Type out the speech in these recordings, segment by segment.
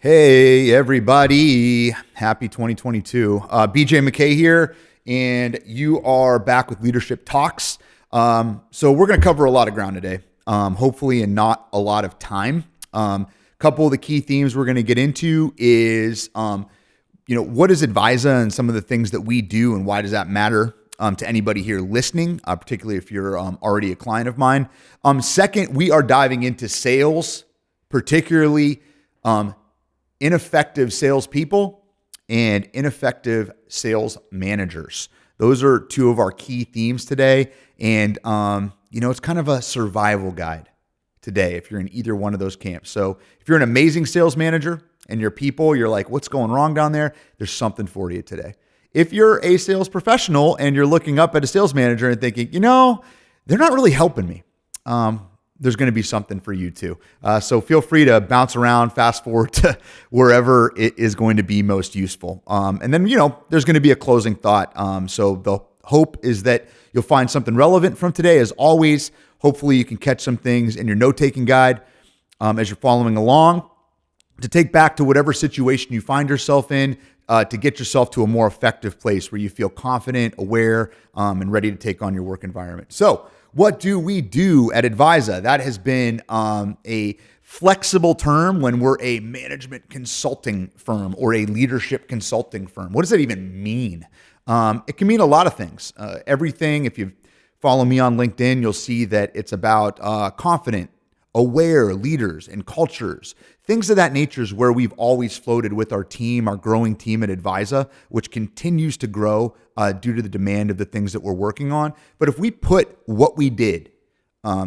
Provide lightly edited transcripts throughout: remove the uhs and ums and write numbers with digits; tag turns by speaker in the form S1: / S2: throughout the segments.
S1: Hey, everybody. Happy 2022. BJ McKay here, and you are back with Leadership Talks. So we're going to cover a lot of ground today, hopefully in not a lot of time. Couple of the key themes we're going to get into is, what is ADVISA and some of the things that we do and why does that matter to anybody here listening, particularly if you're already a client of mine. Second, we are diving into sales, particularly ineffective salespeople and ineffective sales managers. Those are two of our key themes today. And, it's kind of a survival guide today if you're in either one of those camps. So if you're an amazing sales manager and your people, you're like, what's going wrong down there? There's something for you today. If you're a sales professional and you're looking up at a sales manager and thinking, they're not really helping me. There's going to be something for you too. So feel free to bounce around, fast forward to wherever it is going to be most useful. And then, there's going to be a closing thought. So the hope is that you'll find something relevant from today. As always, hopefully you can catch some things in your note-taking guide as you're following along to take back to whatever situation you find yourself in to get yourself to a more effective place where you feel confident, aware, and ready to take on your work environment. So what do we do at ADVISA? That has been a flexible term when we're a management consulting firm or a leadership consulting firm. What does that even mean? It can mean a lot of things. Everything, if you follow me on LinkedIn, you'll see that it's about confident, aware leaders and cultures. Things of that nature is where we've always floated with our team, our growing team at ADVISA, which continues to grow due to the demand of the things that we're working on. But if we put what we did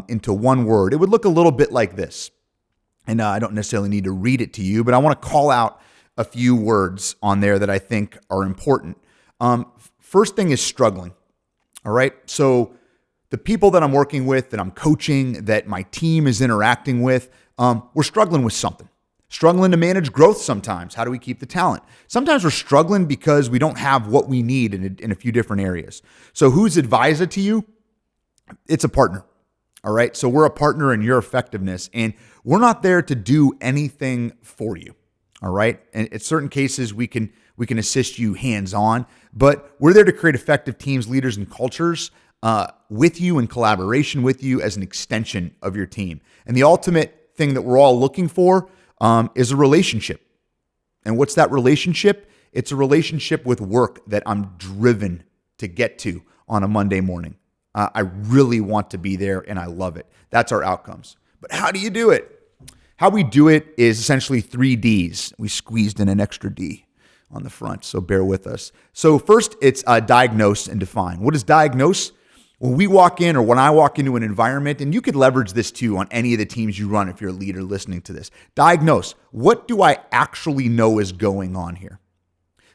S1: into one word, it would look a little bit like this. And I don't necessarily need to read it to you, but I want to call out a few words on there that I think are important. First thing is struggling. All right. So the people that I'm working with, that I'm coaching, that my team is interacting with, we're struggling with something. Struggling to manage growth sometimes. How do we keep the talent? Sometimes we're struggling because we don't have what we need in a few different areas. So who's ADVISA to you? It's a partner. All right. So we're a partner in your effectiveness, and we're not there to do anything for you. All right. And in certain cases, we can assist you hands-on, but we're there to create effective teams, leaders, and cultures with you in collaboration with you as an extension of your team. And the ultimate thing that we're all looking for is a relationship. And what's that relationship? It's a relationship with work that I'm driven to get to on a Monday morning. I really want to be there and I love it. That's our outcomes. But how do you do it? How we do it is essentially 3 Ds. We squeezed in an extra D on the front, so bear with us. So first, it's diagnose and define. What is diagnose? When we walk in or when I walk into an environment, and you could leverage this too on any of the teams you run if you're a leader listening to this. Diagnose. What do I actually know is going on here?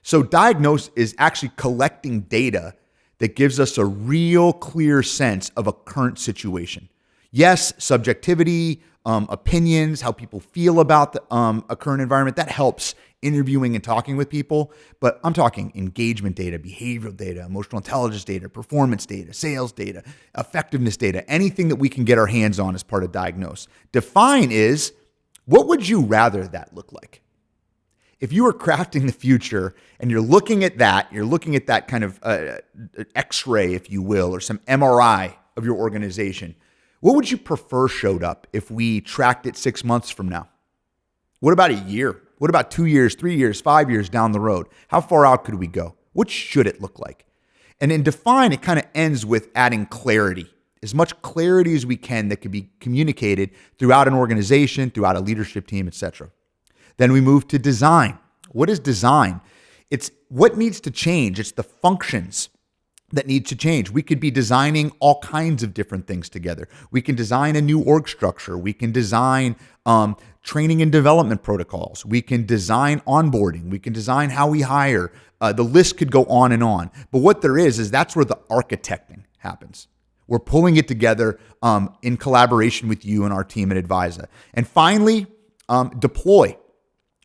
S1: So diagnose is actually collecting data that gives us a real clear sense of a current situation. Yes, subjectivity, opinions, how people feel about a current environment, that helps interviewing and talking with people, but I'm talking engagement data, behavioral data, emotional intelligence data, performance data, sales data, effectiveness data, anything that we can get our hands on as part of diagnose. Define is, what would you rather that look like? If you were crafting the future and you're looking at that kind of X-ray, if you will, or some MRI of your organization, what would you prefer showed up if we tracked it 6 months from now? What about a year? What about 2 years, 3 years, 5 years down the road? How far out could we go? What should it look like? And in define, it kind of ends with adding clarity. As much clarity as we can that could be communicated throughout an organization, throughout a leadership team, etc. Then we move to design. What is design? It's what needs to change. It's the functions that need to change. We could be designing all kinds of different things together. We can design a new org structure. We can design training and development protocols. We can design onboarding. We can design how we hire. The list could go on and on. But what there is that's where the architecting happens. We're pulling it together in collaboration with you and our team at ADVISA. And finally, deploy.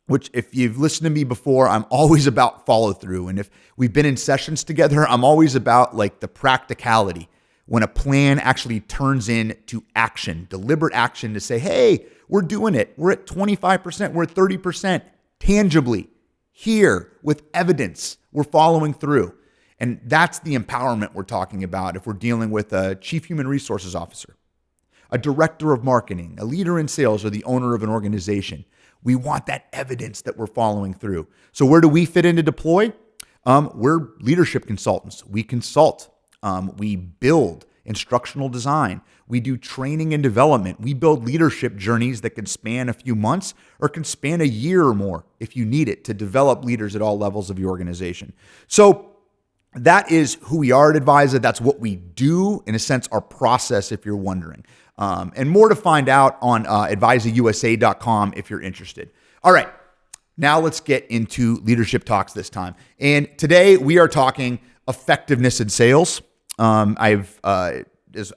S1: Which if you've listened to me before, I'm always about follow through. And if we've been in sessions together, I'm always about like the practicality. When a plan actually turns into action, deliberate action to say, hey, we're doing it. We're at 25%, we're at 30%. tangibly, here, with evidence. We're following through. And that's the empowerment we're talking about if we're dealing with a chief human resources officer, a director of marketing, a leader in sales, or the owner of an organization. We want that evidence that we're following through. So where do we fit into deploy? We're leadership consultants. We consult. We build instructional design. We do training and development. We build leadership journeys that can span a few months or can span a year or more if you need it to develop leaders at all levels of your organization. So that is who we are at ADVISA. That's what we do, in a sense, our process, if you're wondering. And more to find out on advisausa.com if you're interested. All right, now let's get into leadership talks this time. And today we are talking effectiveness in sales. I've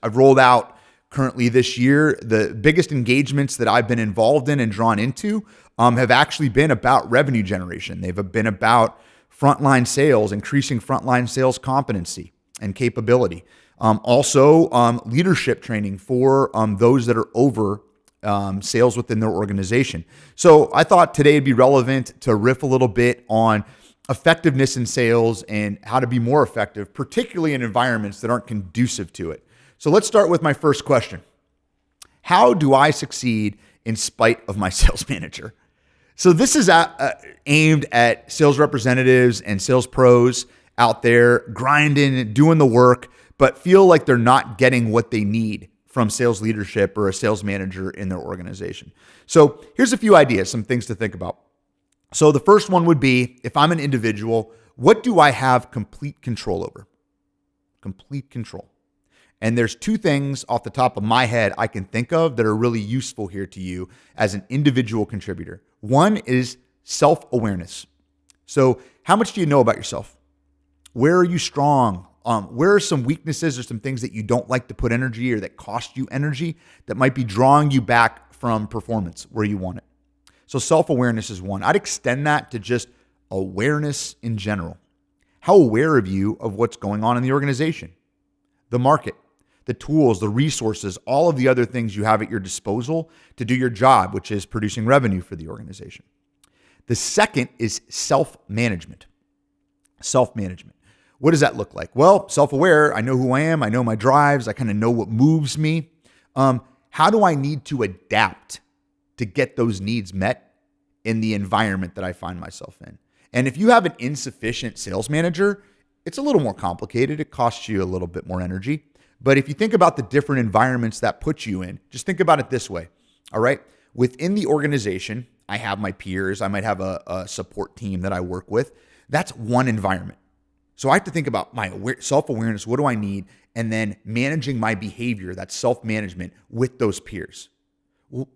S1: rolled out currently this year, the biggest engagements that I've been involved in and drawn into have actually been about revenue generation. They've been about frontline sales, increasing frontline sales competency and capability. Also, leadership training for those that are over sales within their organization. So I thought today it'd be relevant to riff a little bit on effectiveness in sales and how to be more effective, particularly in environments that aren't conducive to it. So let's start with my first question. How do I succeed in spite of my sales manager? So this is aimed at sales representatives and sales pros out there grinding, doing the work, but feel like they're not getting what they need from sales leadership or a sales manager in their organization. So here's a few ideas, some things to think about. So the first one would be, if I'm an individual, what do I have complete control over? Complete control. And there's two things off the top of my head I can think of that are really useful here to you as an individual contributor. One is self-awareness. So how much do you know about yourself? Where are you strong? Where are some weaknesses or some things that you don't like to put energy or that cost you energy that might be drawing you back from performance where you want it? So self-awareness is one. I'd extend that to just awareness in general. How aware are you of what's going on in the organization, the market, the tools, the resources, all of the other things you have at your disposal to do your job, which is producing revenue for the organization? The second is self-management. Self-management. What does that look like? Well, self-aware, I know who I am, I know my drives, I kind of know what moves me. How do I need to adapt to get those needs met in the environment that I find myself in? And if you have an insufficient sales manager, it's a little more complicated. It costs you a little bit more energy. But if you think about the different environments that put you in, just think about it this way. All right. Within the organization, I have my peers. I might have a support team that I work with. That's one environment. So I have to think about my self-awareness. What do I need? And then managing my behavior, that's self-management with those peers. Well,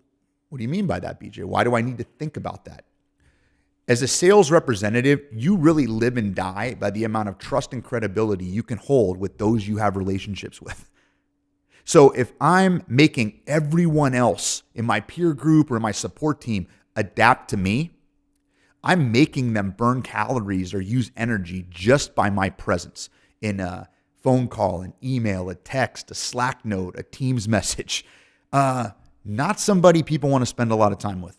S1: what do you mean by that, BJ? Why do I need to think about that? As a sales representative, you really live and die by the amount of trust and credibility you can hold with those you have relationships with. So if I'm making everyone else in my peer group or my support team adapt to me, I'm making them burn calories or use energy just by my presence in a phone call, an email, a text, a Slack note, a Teams message. Not somebody people want to spend a lot of time with.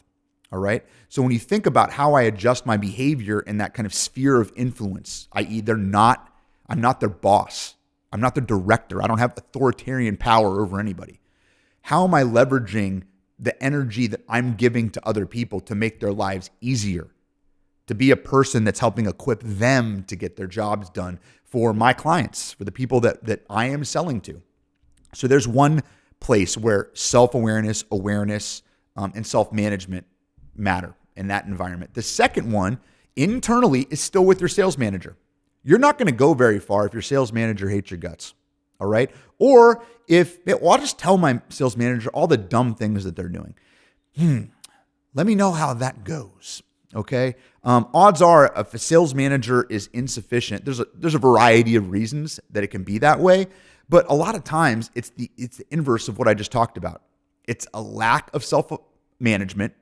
S1: All right. So when you think about how I adjust my behavior in that kind of sphere of influence, i.e., I'm not their boss. I'm not their director. I don't have authoritarian power over anybody. How am I leveraging the energy that I'm giving to other people to make their lives easier? To be a person that's helping equip them to get their jobs done for my clients, for the people that I am selling to. So there's one place where self-awareness, awareness, and self-management matter in that environment. The second one, internally, is still with your sales manager. You're not going to go very far if your sales manager hates your guts, all right? Or I'll just tell my sales manager all the dumb things that they're doing. Let me know how that goes. Okay. Odds are, if a sales manager is insufficient, there's a variety of reasons that it can be that way, but a lot of times it's the inverse of what I just talked about. It's a lack of self-management,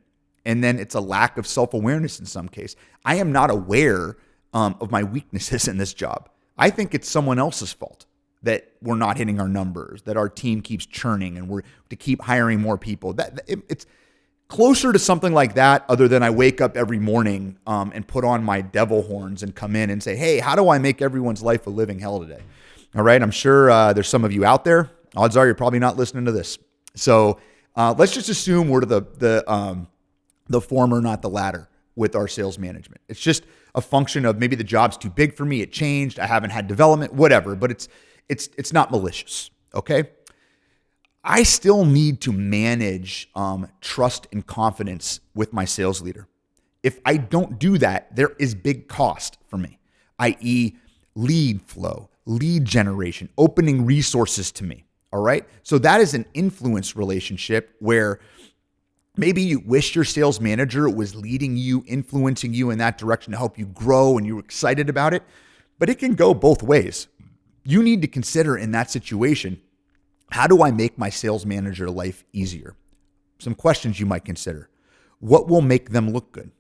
S1: and then it's a lack of self-awareness in some case. I am not aware of my weaknesses in this job. I think it's someone else's fault that we're not hitting our numbers, that our team keeps churning, and we're to keep hiring more people. closer to something like that, other than I wake up every morning and put on my devil horns and come in and say, hey, how do I make everyone's life a living hell today? All right. I'm sure there's some of you out there. Odds are you're probably not listening to this. So let's just assume we're to the former, not the latter, with our sales management. It's just a function of maybe the job's too big for me. It changed. I haven't had development, whatever, but it's not malicious. Okay. I still need to manage trust and confidence with my sales leader. If I don't do that, there is big cost for me, i.e. lead flow, lead generation, opening resources to me. All right. So that is an influence relationship where maybe you wish your sales manager was leading you, influencing you in that direction to help you grow and you were excited about it, but it can go both ways. You need to consider in that situation, how do I make my sales manager life easier? Some questions you might consider. What will make them look good?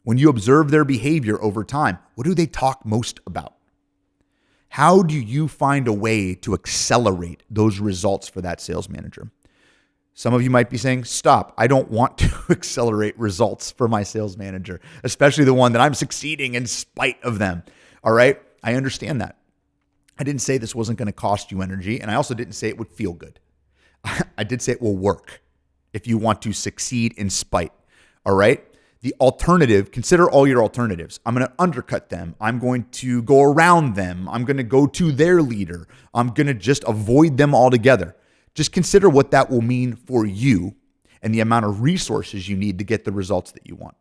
S1: When you observe their behavior over time, what do they talk most about? How do you find a way to accelerate those results for that sales manager? Some of you might be saying, stop, I don't want to accelerate results for my sales manager, especially the one that I'm succeeding in spite of them. All right, I understand that. I didn't say this wasn't going to cost you energy, and I also didn't say it would feel good. I did say it will work if you want to succeed in spite. All right? The alternative, consider all your alternatives. I'm going to undercut them. I'm going to go around them. I'm going to go to their leader. I'm going to just avoid them altogether. Just consider what that will mean for you and the amount of resources you need to get the results that you want.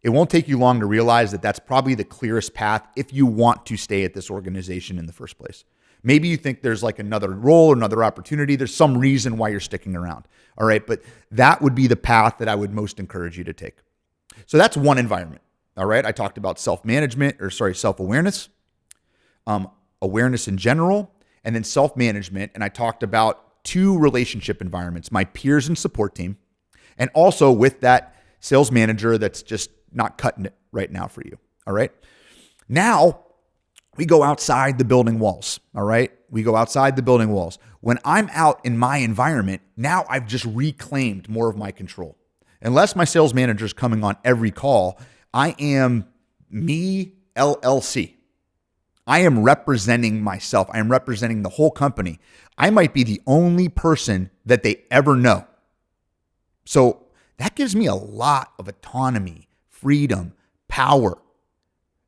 S1: It won't take you long to realize that that's probably the clearest path if you want to stay at this organization in the first place. Maybe you think there's like another role, another opportunity. There's some reason why you're sticking around. All right. But that would be the path that I would most encourage you to take. So that's one environment. All right. I talked about self-awareness, awareness in general, and then self-management. And I talked about 2 relationship environments, my peers and support team, and also with that sales manager that's just not cutting it right now for you. All right. Now we go outside the building walls. All right. We go outside the building walls. When I'm out in my environment, now I've just reclaimed more of my control. Unless my sales manager is coming on every call, I am me LLC. I am representing myself. I am representing the whole company. I might be the only person that they ever know. So that gives me a lot of autonomy, freedom, power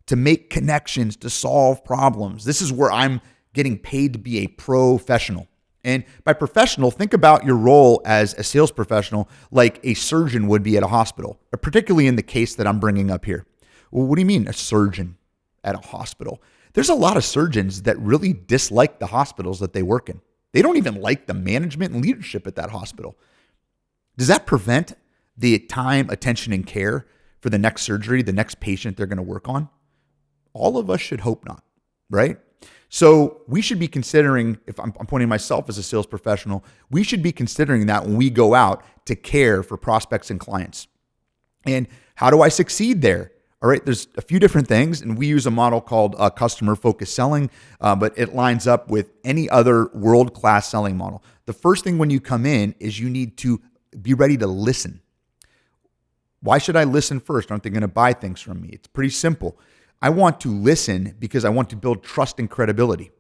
S1: to make connections, to solve problems. This is where I'm getting paid to be a professional. And by professional, think about your role as a sales professional like a surgeon would be at a hospital, particularly in the case that I'm bringing up here. Well, what do you mean a surgeon at a hospital? There's a lot of surgeons that really dislike the hospitals that they work in. They don't even like the management and leadership at that hospital. Does that prevent the time, attention, and care for the next surgery, the next patient they're going to work on? All of us should hope not, right? So we should be considering, if I'm pointing myself as a sales professional, we should be considering that when we go out to care for prospects and clients. And how do I succeed there? All right, there's a few different things, and we use a model called customer-focused selling, but it lines up with any other world-class selling model. The first thing when you come in is you need to be ready to listen. Why should I listen first? Aren't they going to buy things from me? It's pretty simple. I want to listen because I want to build trust and credibility.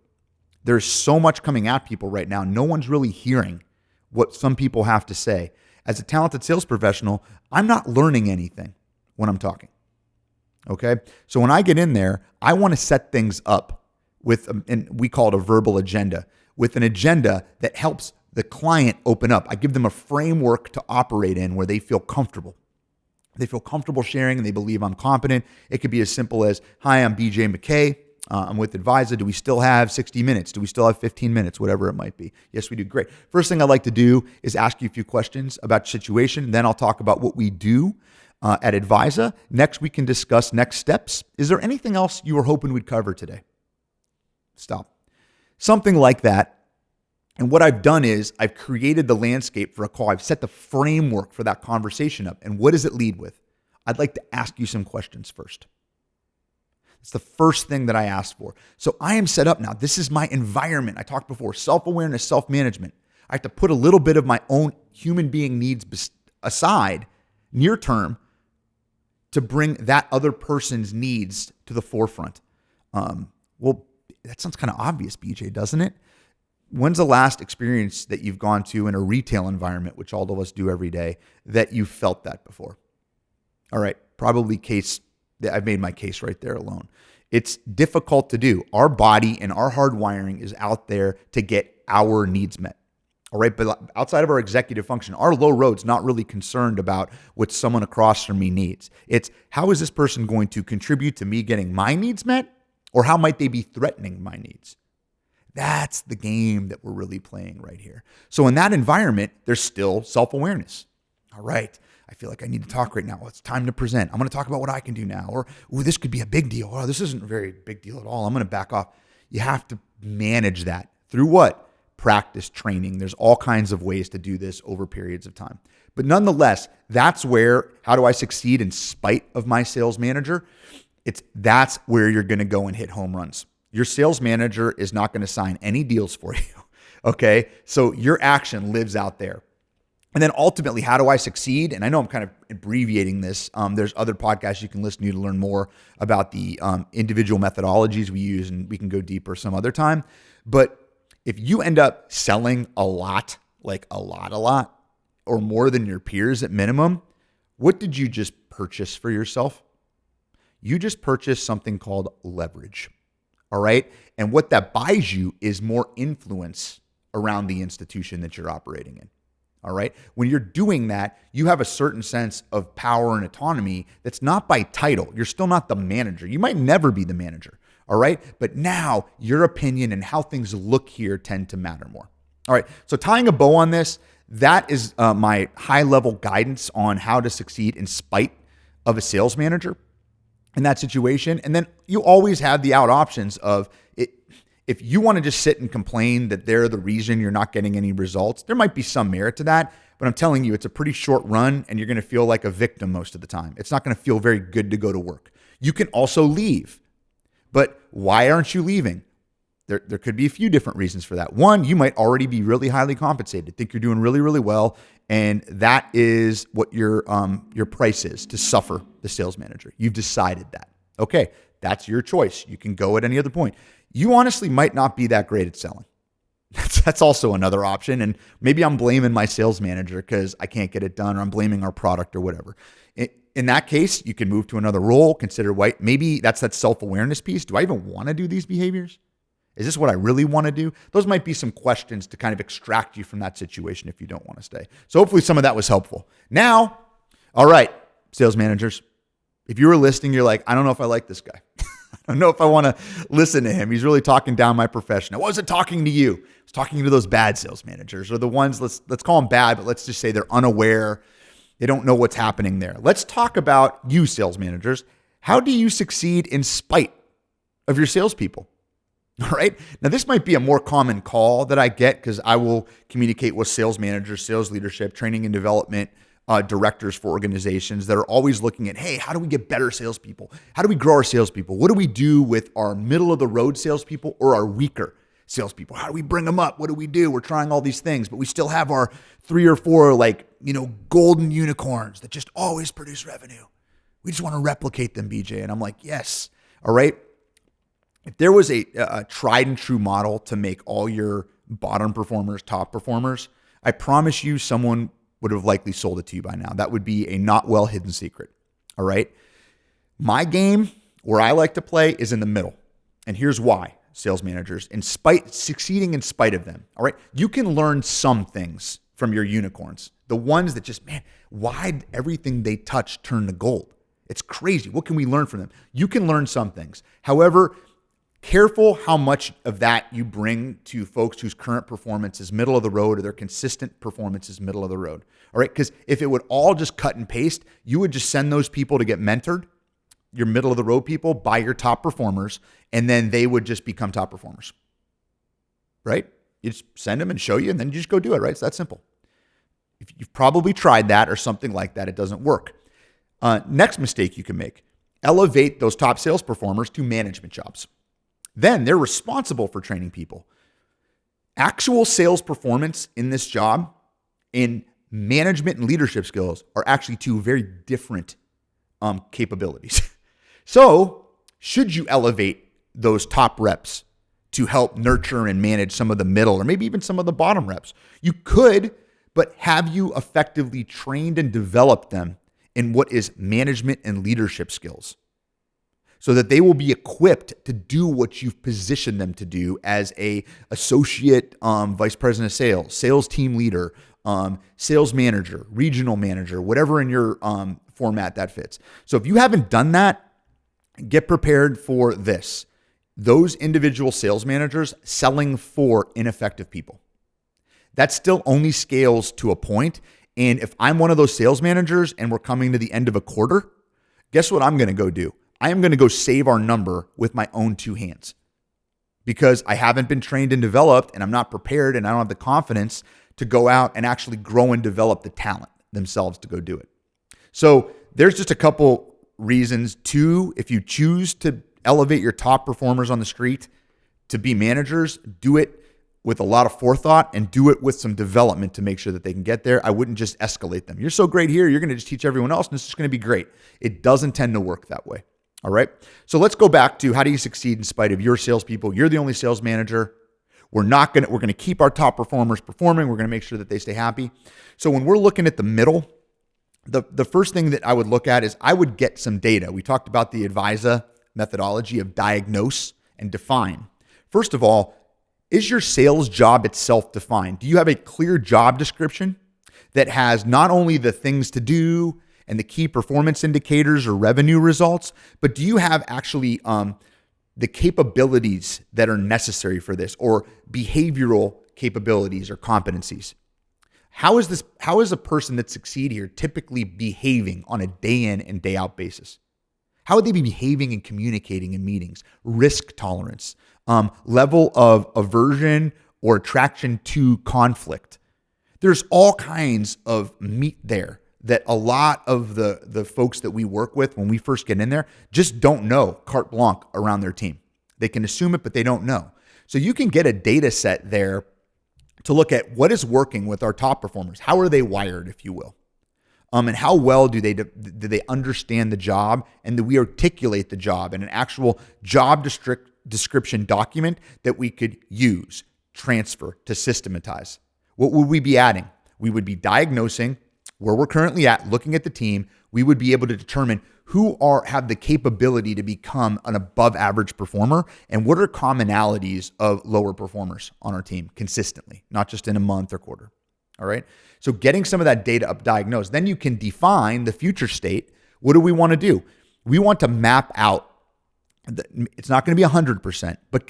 S1: There's so much coming at people right now. No one's really hearing what some people have to say. As a talented sales professional, I'm not learning anything when I'm talking. Okay? So when I get in there, I want to set things up with, and we call it a verbal agenda, with an agenda that helps the client open up. I give them a framework to operate in where they feel comfortable. They feel comfortable sharing and they believe I'm competent. It could be as simple as, hi, I'm BJ McKay. I'm with ADVISA. Do we still have 60 minutes? Do we still have 15 minutes? Whatever it might be. Yes, we do. Great. First thing I like to do is ask you a few questions about your situation. Then I'll talk about what we do at ADVISA. Next, we can discuss next steps. Is there anything else you were hoping we'd cover today? Stop. Something like that. And what I've done is I've created the landscape for a call. I've set the framework for that conversation up. And what does it lead with? I'd like to ask you some questions first. It's the first thing that I asked for. So I am set up now. This is my environment. I talked before, self-awareness, self-management. I have to put a little bit of my own human being needs aside near term to bring that other person's needs to the forefront? Well, that sounds kind of obvious, BJ, doesn't it? When's the last experience that you've gone to in a retail environment, which all of us do every day, that you felt that before? All right, probably I've made my case right there alone. It's difficult to do. Our body and our hardwiring is out there to get our needs met. All right, but outside of our executive function, our low road's not really concerned about what someone across from me needs. It's how is this person going to contribute to me getting my needs met, or how might they be threatening my needs? That's the game that we're really playing right here. So in that environment, there's still self-awareness. All right, I feel like I need to talk right now. Well, it's time to present. I'm going to talk about what I can do now. Or, this could be a big deal. Oh, this isn't a very big deal at all. I'm going to back off. You have to manage that through what? Practice, training. There's all kinds of ways to do this over periods of time. But nonetheless, that's where, how do I succeed in spite of my sales manager? That's where you're going to go and hit home runs. Your sales manager is not going to sign any deals for you. Okay. So your action lives out there. And then ultimately, how do I succeed? And I know I'm kind of abbreviating this. There's other podcasts you can listen to learn more about the individual methodologies we use, and we can go deeper some other time. But if you end up selling a lot, like a lot, or more than your peers at minimum, what did you just purchase for yourself? You just purchased something called leverage. All right. And what that buys you is more influence around the institution that you're operating in. All right. When you're doing that, you have a certain sense of power and autonomy that's not by title. You're still not the manager. You might never be the manager. All right. But now your opinion and how things look here tend to matter more. All right. So tying a bow on this, that is my high level guidance on how to succeed in spite of a sales manager in that situation. And then you always have the out options of it. If you want to just sit and complain that they're the reason you're not getting any results, there might be some merit to that, but I'm telling you, it's a pretty short run and you're going to feel like a victim most of the time. It's not going to feel very good to go to work. You can also leave, but why aren't you leaving? There could be a few different reasons for that. One, you might already be really highly compensated, think you're doing really, really well, and that is what your price is to suffer the sales manager. You've decided that. Okay, that's your choice. You can go at any other point. You honestly might not be that great at selling. That's also another option. And maybe I'm blaming my sales manager because I can't get it done, or I'm blaming our product or whatever. In that case, you can move to another role, consider maybe that's that self-awareness piece. Do I even want to do these behaviors? Is this what I really want to do? Those might be some questions to kind of extract you from that situation if you don't want to stay. So hopefully some of that was helpful. Now, all right, sales managers, if you were listening, you're like, I don't know if I like this guy. I don't know if I want to listen to him. He's really talking down my profession. I wasn't talking to you. I was talking to those bad sales managers, or the ones, let's call them bad, but let's just say they're unaware. They don't know what's happening there. Let's talk about you, sales managers. How do you succeed in spite of your salespeople? All right. Now, this might be a more common call that I get because I will communicate with sales managers, sales leadership, training and development directors for organizations that are always looking at, hey, how do we get better salespeople? How do we grow our salespeople? What do we do with our middle of the road salespeople or our weaker salespeople? How do we bring them up? What do we do? We're trying all these things, but we still have our 3 or 4 golden unicorns that just always produce revenue. We just want to replicate them, BJ. And I'm like, yes. All right. If there was a tried and true model to make all your bottom performers top performers, I promise you someone would have likely sold it to you by now. That would be a not well hidden secret. All right. My game where I like to play is in the middle. And here's why, sales managers, succeeding in spite of them. All right. You can learn some things from your unicorns. The ones that just, why'd everything they touch turn to gold? It's crazy. What can we learn from them? You can learn some things. However, careful how much of that you bring to folks whose current performance is middle of the road, or their consistent performance is middle of the road. All right. Because if it would all just cut and paste, you would just send those people to get mentored, your middle of the road people, by your top performers, and then they would just become top performers. Right? You just send them and show you, and then you just go do it. Right? It's that simple. If you've probably tried that or something like that, it doesn't work. Next mistake you can make: elevate those top sales performers to management jobs. Then they're responsible for training people. Actual sales performance in this job, in management and leadership skills are actually two very different capabilities. So should you elevate those top reps to help nurture and manage some of the middle or maybe even some of the bottom reps? You could, but have you effectively trained and developed them in what is management and leadership skills so that they will be equipped to do what you've positioned them to do as a associate vice president of sales, sales team leader, sales manager, regional manager, whatever in your format that fits. So if you haven't done that, get prepared for this. Those individual sales managers selling for ineffective people. That still only scales to a point. And if I'm one of those sales managers and we're coming to the end of a quarter, guess what I'm going to go do? I am going to go save our number with my own two hands because I haven't been trained and developed and I'm not prepared and I don't have the confidence to go out and actually grow and develop the talent themselves to go do it. So there's just a couple reasons. Two, if you choose to elevate your top performers on the street to be managers, do it with a lot of forethought and do it with some development to make sure that they can get there. I wouldn't just escalate them. You're so great here, you're going to just teach everyone else and it's just going to be great. It doesn't tend to work that way. All right. So let's go back to how do you succeed in spite of your salespeople? You're the only sales manager. We're going to keep our top performers performing. We're going to make sure that they stay happy. So when we're looking at the middle, the first thing that I would look at is I would get some data. We talked about the ADVISA methodology of diagnose and define. First of all, is your sales job itself defined? Do you have a clear job description that has not only the things to do and the key performance indicators or revenue results, but do you have actually the capabilities that are necessary for this or behavioral capabilities or competencies? How is a person that succeed here typically behaving on a day in and day out basis? How would they be behaving and communicating in meetings? Risk tolerance, level of aversion or attraction to conflict. There's all kinds of meat there that a lot of the folks that we work with when we first get in there just don't know carte blanche around their team. They can assume it, but they don't know. So you can get a data set there to look at what is working with our top performers. How are they wired, if you will? And how well do they understand the job and do we articulate the job in an actual job description document that we could use, transfer, to systematize? What would we be adding? We would be diagnosing where we're currently at, looking at the team. We would be able to determine who have the capability to become an above average performer and what are commonalities of lower performers on our team consistently, not just in a month or quarter. All right. So getting some of that data up diagnosed, then you can define the future state. What do we want to do? We want to map out. It's not going to be 100%, but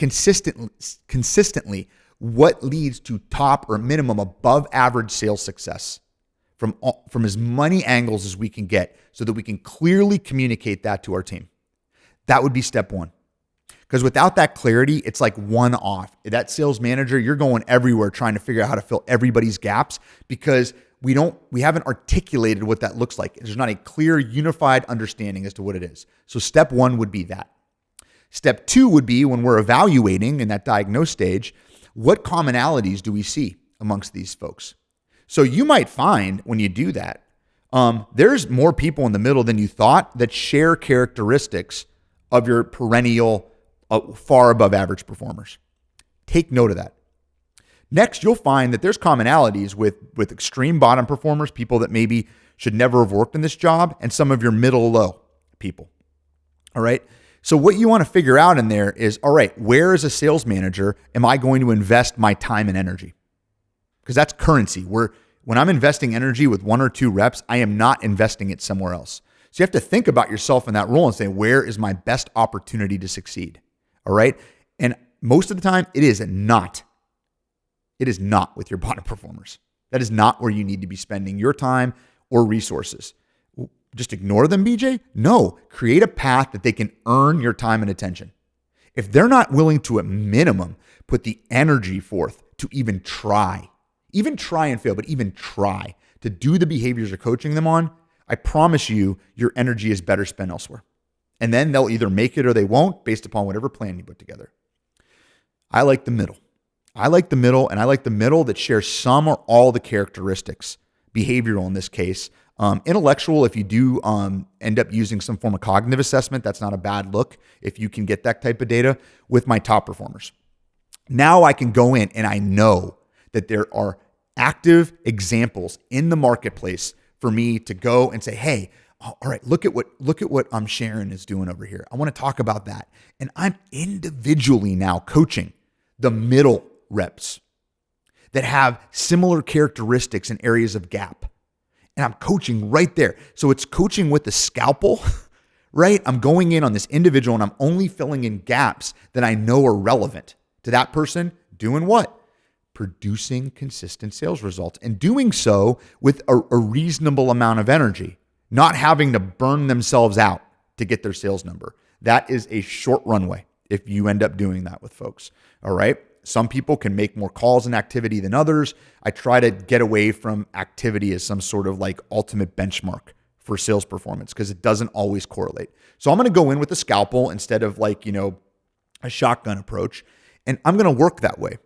S1: consistently what leads to top or minimum above average sales success from as many angles as we can get so that we can clearly communicate that to our team. That would be step one. Because without that clarity, it's like one off. That sales manager, you're going everywhere trying to figure out how to fill everybody's gaps because we haven't articulated what that looks like. There's not a clear, unified understanding as to what it is. So step one would be that. Step two would be when we're evaluating in that diagnose stage, what commonalities do we see amongst these folks? So you might find when you do that, there's more people in the middle than you thought that share characteristics of your perennial, far above average performers. Take note of that. Next, you'll find that there's commonalities with extreme bottom performers, people that maybe should never have worked in this job, and some of your middle low people. All right. So what you want to figure out in there is, all right, where as a sales manager am I going to invest my time and energy? Because that's currency. When I'm investing energy with one or two reps, I am not investing it somewhere else. So you have to think about yourself in that role and say, where is my best opportunity to succeed? All right. And most of the time it is not with your bottom performers. That is not where you need to be spending your time or resources. Just ignore them, BJ? No, create a path that they can earn your time and attention. If they're not willing to, at minimum, put the energy forth to even try and fail, but even try to do the behaviors you're coaching them on, I promise you, your energy is better spent elsewhere. And then they'll either make it or they won't based upon whatever plan you put together. I like the middle. And I like the middle that shares some or all the characteristics behavioral in this case. Intellectual, if you do end up using some form of cognitive assessment, that's not a bad look if you can get that type of data with my top performers. Now I can go in and I know that there are active examples in the marketplace for me to go and say, hey, all right, look at what Sharon is doing over here. I want to talk about that. And I'm individually now coaching the middle reps that have similar characteristics in areas of gap. And I'm coaching right there. So it's coaching with the scalpel, right? I'm going in on this individual and I'm only filling in gaps that I know are relevant to that person doing what? Producing consistent sales results and doing so with a reasonable amount of energy, not having to burn themselves out to get their sales number. That is a short runway if you end up doing that with folks. All right. Some people can make more calls and activity than others. I try to get away from activity as some sort of like ultimate benchmark for sales performance because it doesn't always correlate. So I'm going to go in with a scalpel instead of like, a shotgun approach. And I'm going to work that way.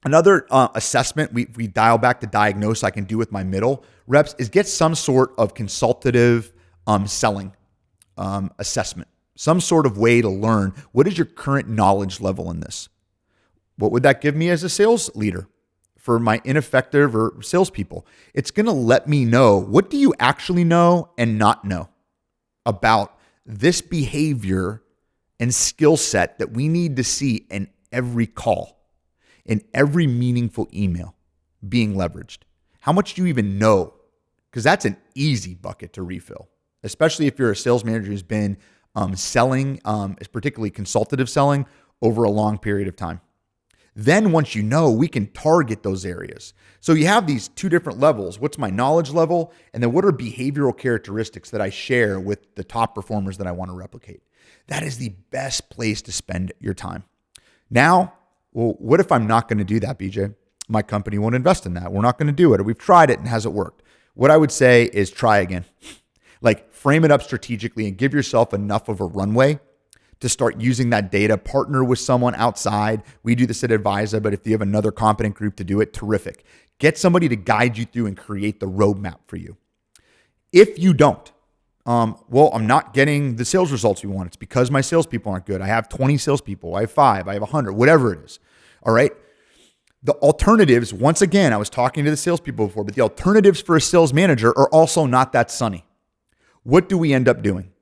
S1: Another assessment we dial back to diagnose I can do with my middle reps is get some sort of consultative selling assessment, some sort of way to learn what is your current knowledge level in this. What would that give me as a sales leader for my ineffective or salespeople? It's going to let me know what do you actually know and not know about this behavior and skill set that we need to see in every call, in every meaningful email being leveraged. How much do you even know? Because that's an easy bucket to refill, especially if you're a sales manager who's been selling, particularly consultative selling, over a long period of time. Then once you know, we can target those areas. So you have these two different levels. What's my knowledge level? And then what are behavioral characteristics that I share with the top performers that I want to replicate? That is the best place to spend your time. Now, well, what if I'm not going to do that, BJ? My company won't invest in that. We're not going to do it. Or we've tried it and hasn't worked. What I would say is try again. Like frame it up strategically and give yourself enough of a runway to start using that data, partner with someone outside. We do this at ADVISA, but if you have another competent group to do it, terrific. Get somebody to guide you through and create the roadmap for you. If you don't, I'm not getting the sales results we want. It's because my salespeople aren't good. I have 20 salespeople. I have 5. I have 100, whatever it is. All right. The alternatives, once again, I was talking to the salespeople before, but the alternatives for a sales manager are also not that sunny. What do we end up doing?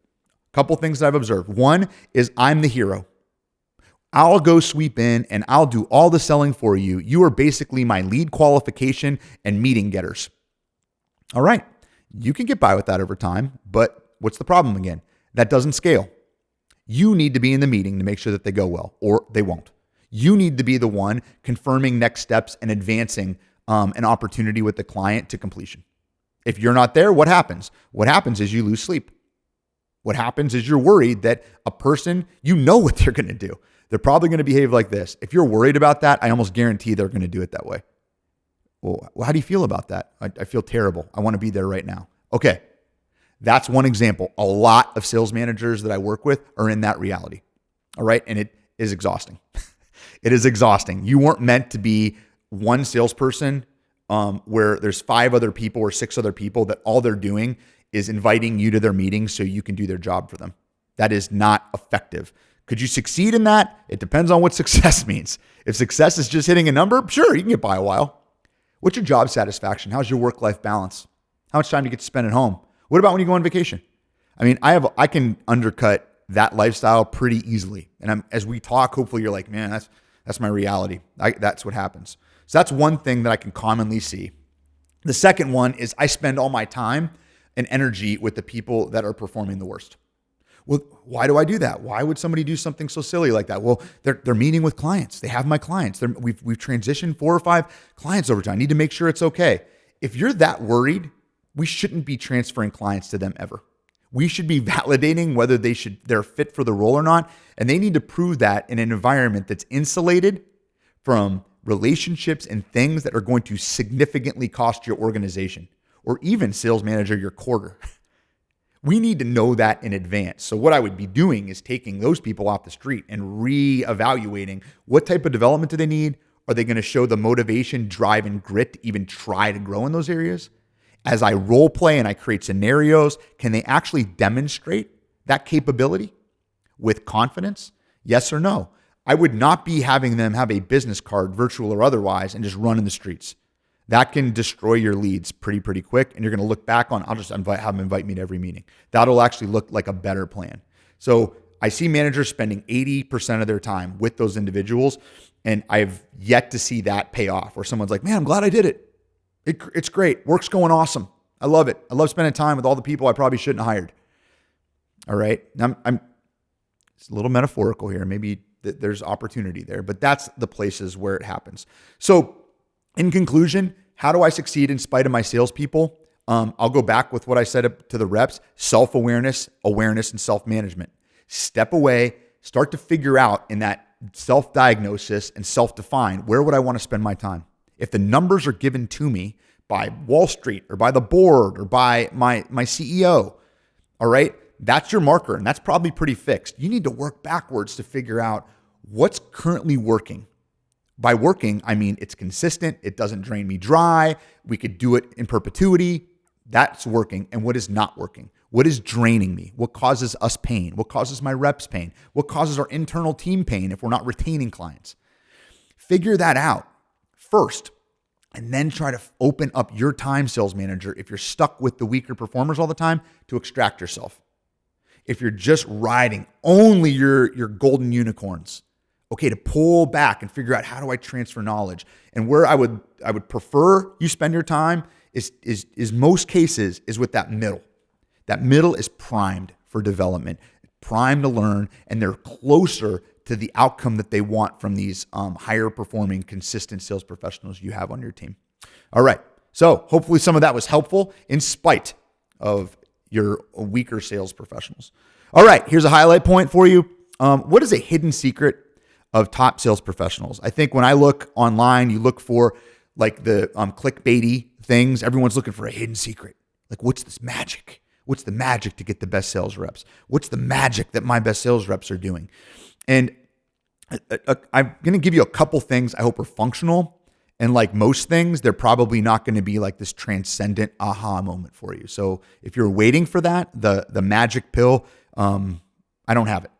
S1: A couple things that I've observed. One is I'm the hero. I'll go sweep in and I'll do all the selling for you. You are basically my lead qualification and meeting getters. All right. You can get by with that over time, but what's the problem again? That doesn't scale. You need to be in the meeting to make sure that they go well, or they won't. You need to be the one confirming next steps and advancing an opportunity with the client to completion. If you're not there, what happens? What happens is you lose sleep. What happens is you're worried that a person, you know what they're going to do. They're probably going to behave like this. If you're worried about that, I almost guarantee they're going to do it that way. Well, how do you feel about that? I feel terrible. I want to be there right now. Okay. That's one example. A lot of sales managers that I work with are in that reality. All right. And it is exhausting. It is exhausting. You weren't meant to be one salesperson where there's 5 other people or 6 other people that all they're doing is inviting you to their meetings so you can do their job for them. That is not effective. Could you succeed in that? It depends on what success means. If success is just hitting a number, sure, you can get by a while. What's your job satisfaction? How's your work-life balance? How much time do you get to spend at home? What about when you go on vacation? I mean, I can undercut that lifestyle pretty easily. And as we talk, hopefully you're like, man, that's my reality. That's what happens. So that's one thing that I can commonly see. The second one is I spend all my time and energy with the people that are performing the worst. Well, why do I do that? Why would somebody do something so silly like that? Well, they're meeting with clients. They have my clients. We've transitioned 4 or 5 clients over time. I need to make sure it's okay. If you're that worried, we shouldn't be transferring clients to them ever. We should be validating whether they're fit for the role or not. And they need to prove that in an environment that's insulated from relationships and things that are going to significantly cost your organization or even sales manager your quarter. We need to know that in advance. So what I would be doing is taking those people off the street and reevaluating what type of development do they need? Are they going to show the motivation, drive, and grit to even try to grow in those areas? as I role play and I create scenarios, can they actually demonstrate that capability with confidence? Yes or no? I would not be having them have a business card, virtual or otherwise, and just run in the streets. That can destroy your leads pretty quick. And you're going to look back on, I'll just have them invite me to every meeting. That'll actually look like a better plan. So I see managers spending 80% of their time with those individuals, and I've yet to see that pay off where someone's like, man, I'm glad I did it. It's great. Work's going awesome. I love it. I love spending time with all the people I probably shouldn't have hired. All right. I'm it's a little metaphorical here. Maybe there's opportunity there, but that's the places where it happens. So in conclusion, how do I succeed in spite of my salespeople? I'll go back with what I said to the reps: self-awareness, awareness, and self-management. Step away, start to figure out in that self-diagnosis and self-define, where would I want to spend my time? If the numbers are given to me by Wall Street or by the board or by my CEO, all right, that's your marker, and that's probably pretty fixed. You need to work backwards to figure out what's currently working. By working, I mean it's consistent. It doesn't drain me dry. We could do it in perpetuity. That's working. And what is not working? What is draining me? What causes us pain? What causes my reps pain? What causes our internal team pain if we're not retaining clients? Figure that out first, and then try to open up your time, sales manager, if you're stuck with the weaker performers all the time, to extract yourself. If you're just riding only your golden unicorns, okay, to pull back and figure out, how do I transfer knowledge? And where I would prefer you spend your time is most cases is with that middle. That middle is primed for development, primed to learn, and they're closer to the outcome that they want from these higher performing, consistent sales professionals you have on your team. All right. So hopefully some of that was helpful in spite of your weaker sales professionals. All right. Here's a highlight point for you. What is a hidden secret of top sales professionals? I think when I look online, you look for like the clickbaity things. Everyone's looking for a hidden secret. Like, what's this magic? What's the magic to get the best sales reps? What's the magic that my best sales reps are doing? And I'm going to give you a couple things I hope are functional. And like most things, they're probably not going to be like this transcendent aha moment for you. So if you're waiting for that, the magic pill, I don't have it.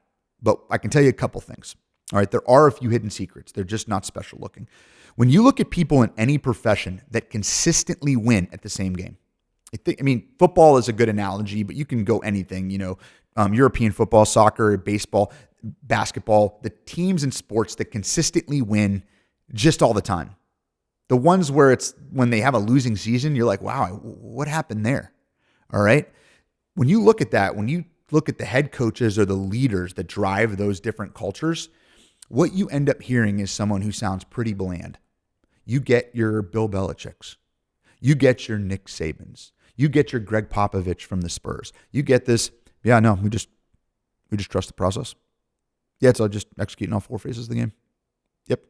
S1: But I can tell you a couple things. All right, there are a few hidden secrets. They're just not special looking. When you look at people in any profession that consistently win at the same game, I mean, football is a good analogy, but you can go anything, European football, soccer, baseball, basketball, the teams in sports that consistently win just all the time. The ones where it's when they have a losing season, you're like, wow, what happened there? All right. When you look at that, when you look at the head coaches or the leaders that drive those different cultures, what you end up hearing is someone who sounds pretty bland. You get your Bill Belichick's. You get your Nick Sabans. You get your Greg Popovich from the Spurs. You get this, we just trust the process. Yeah, it's all just executing all four phases of the game. Yep,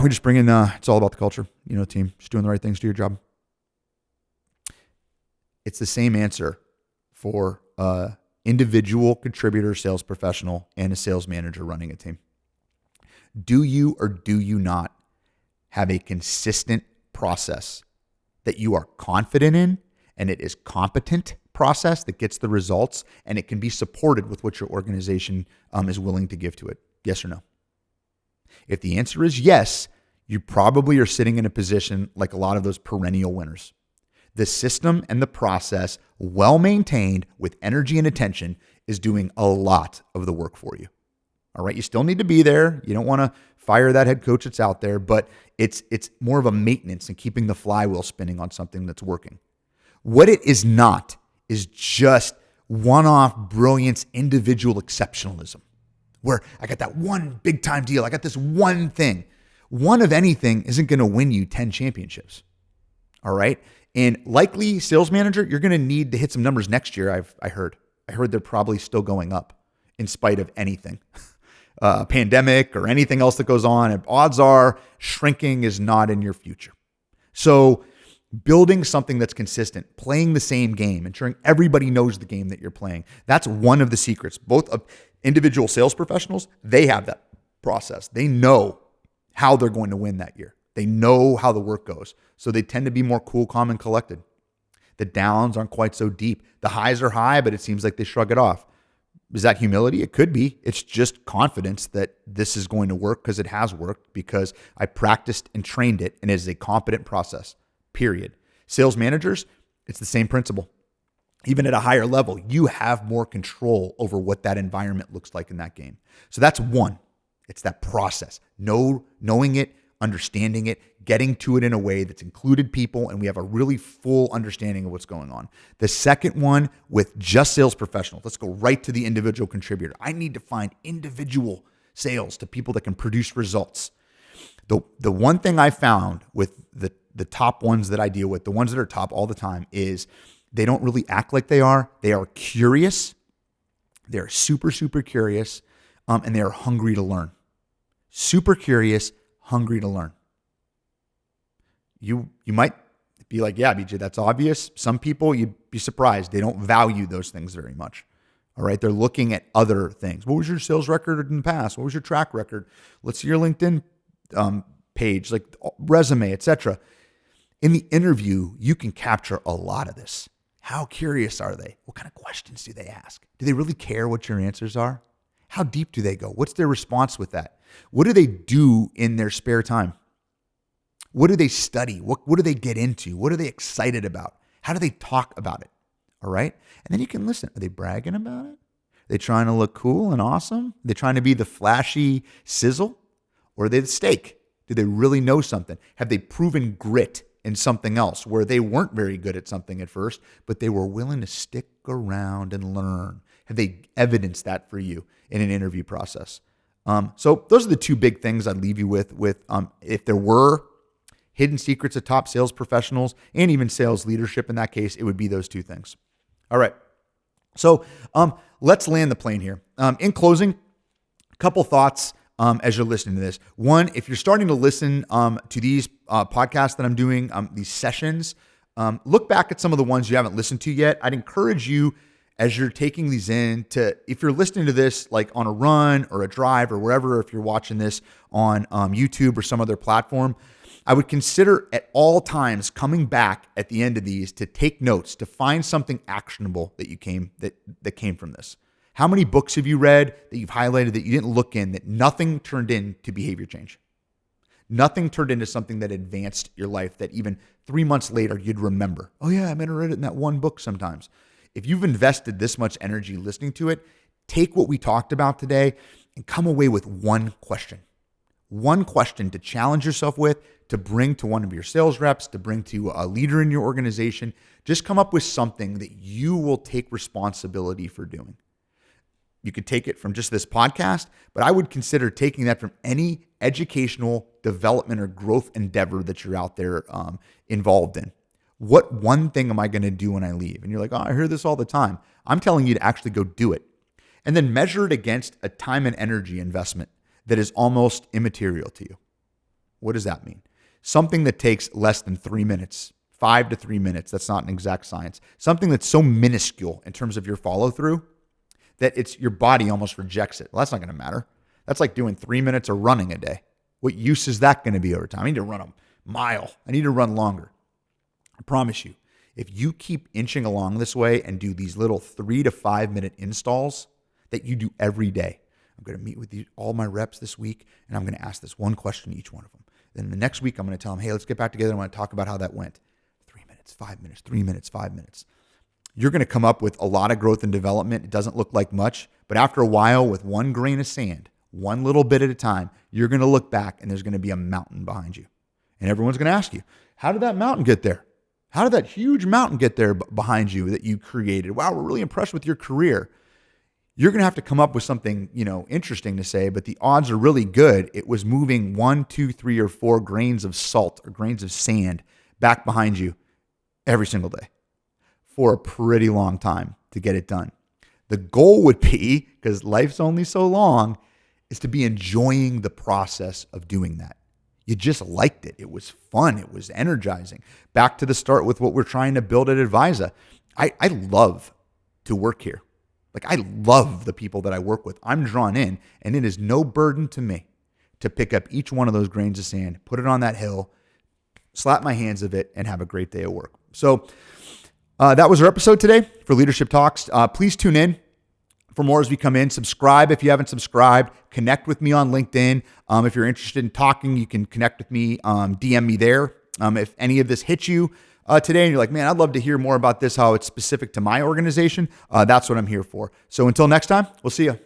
S1: we just bring in, it's all about the culture, team, just doing the right things, do your job. It's the same answer for individual contributor, sales professional, and a sales manager running a team. Do you or do you not have a consistent process that you are confident in, and it is competent process that gets the results, and it can be supported with what your organization is willing to give to it? Yes or no? If the answer is yes, you probably are sitting in a position like a lot of those perennial winners. The system and the process, well maintained with energy and attention, is doing a lot of the work for you. All right, you still need to be there. You don't want to fire that head coach that's out there, but it's more of a maintenance and keeping the flywheel spinning on something that's working. What it is not is just one-off brilliance, individual exceptionalism, where I got that one big time deal. I got this one thing. One of anything isn't going to win you 10 championships. All right. And likely sales manager, you're going to need to hit some numbers next year. I heard they're probably still going up in spite of anything, pandemic or anything else that goes on. And odds are shrinking is not in your future. So building something that's consistent, playing the same game, ensuring everybody knows the game that you're playing. That's one of the secrets. Both of individual sales professionals, they have that process. They know how they're going to win that year. They know how the work goes. So they tend to be more cool, calm, and collected. The downs aren't quite so deep. The highs are high, but it seems like they shrug it off. Is that humility? It could be. It's just confidence that this is going to work because it has worked, because I practiced and trained it, and it is a competent process, period. Sales managers, it's the same principle. Even at a higher level, you have more control over what that environment looks like in that game. So that's one. It's that process. Knowing it, understanding it, getting to it in a way that's included people, and we have a really full understanding of what's going on. The second one, with just sales professionals, let's go right to the individual contributor. I need to find individual sales to people that can produce results. The one thing I found with the top ones that I deal with, the ones that are top all the time, is they don't really act like they are. They are curious. They're super, super curious, and they are hungry to learn. Super curious, hungry to learn. You might be like, yeah, BJ, that's obvious. Some people, you'd be surprised, they don't value those things very much. All right, they're looking at other things. What was your sales record in the past? What was your track record? Let's see your LinkedIn page, like resume, etc. In the interview, you can capture a lot of this. How curious are they? What kind of questions do they ask? Do they really care what your answers are? How deep do they go? What's their response with that? What do they do in their spare time? What do they study? What do they get into? What are they excited about? How do they talk about it? All right? And then you can listen. Are they bragging about it? Are they trying to look cool and awesome? Are they trying to be the flashy sizzle? Or are they the steak? Do they really know something? Have they proven grit in something else where they weren't very good at something at first, but they were willing to stick around and learn? Have they evidenced that for you in an interview process? So those are the two big things I'd leave you with if there were hidden secrets of top sales professionals and even sales leadership. In that case, it would be those two things. All right. So let's land the plane here. In closing, a couple thoughts as you're listening to this. One, if you're starting to listen to these podcasts that I'm doing, these sessions, look back at some of the ones you haven't listened to yet. I'd encourage you, as you're taking these in, to, if you're listening to this like on a run or a drive or wherever, if you're watching this on YouTube or some other platform, I would consider at all times coming back at the end of these to take notes, to find something actionable that came from this. How many books have you read that you've highlighted that you didn't look in, that nothing turned into behavior change? Nothing turned into something that advanced your life that even 3 months later you'd remember. Oh yeah, I might have read it in that one book sometimes. If you've invested this much energy listening to it, take what we talked about today and come away with one question. One question to challenge yourself with, to bring to one of your sales reps, to bring to a leader in your organization. Just come up with something that you will take responsibility for doing. You could take it from just this podcast, but I would consider taking that from any educational development or growth endeavor that you're out there involved in. What one thing am I going to do when I leave? And you're like, oh, I hear this all the time. I'm telling you to actually go do it. And then measure it against a time and energy investment that is almost immaterial to you. What does that mean? Something that takes less than 3 minutes, 5 to 3 minutes. That's not an exact science. Something that's so minuscule in terms of your follow through that your body almost rejects it. Well, that's not going to matter. That's like doing 3 minutes of running a day. What use is that going to be over time? I need to run a mile. I need to run longer. I promise you, if you keep inching along this way and do these little 3 to 5 minute installs that you do every day, I'm going to meet with all my reps this week, and I'm going to ask this one question to each one of them. Then the next week, I'm going to tell them, hey, let's get back together. I want to talk about how that went. 3 minutes, 5 minutes, 3 minutes, 5 minutes. You're going to come up with a lot of growth and development. It doesn't look like much, but after a while, with one grain of sand, one little bit at a time, you're going to look back, and there's going to be a mountain behind you. And everyone's going to ask you, how did that mountain get there? How did that huge mountain get there behind you that you created? Wow, we're really impressed with your career. You're going to have to come up with something, interesting to say, but the odds are really good. It was moving 1, 2, 3, or 4 grains of salt or grains of sand back behind you every single day for a pretty long time to get it done. The goal would be, because life's only so long, is to be enjoying the process of doing that. You just liked it. It was fun. It was energizing. Back to the start with what we're trying to build at ADVISA. I love to work here. Like, I love the people that I work with. I'm drawn in, and it is no burden to me to pick up each one of those grains of sand, put it on that hill, slap my hands of it, and have a great day at work. So That was our episode today for Leadership Talks. Please tune in for more as we come in. Subscribe if you haven't subscribed. Connect with me on LinkedIn. If you're interested in talking, you can connect with me, DM me there. If any of this hits you today and you're like, man, I'd love to hear more about this, how it's specific to my organization, that's what I'm here for. So until next time, we'll see you.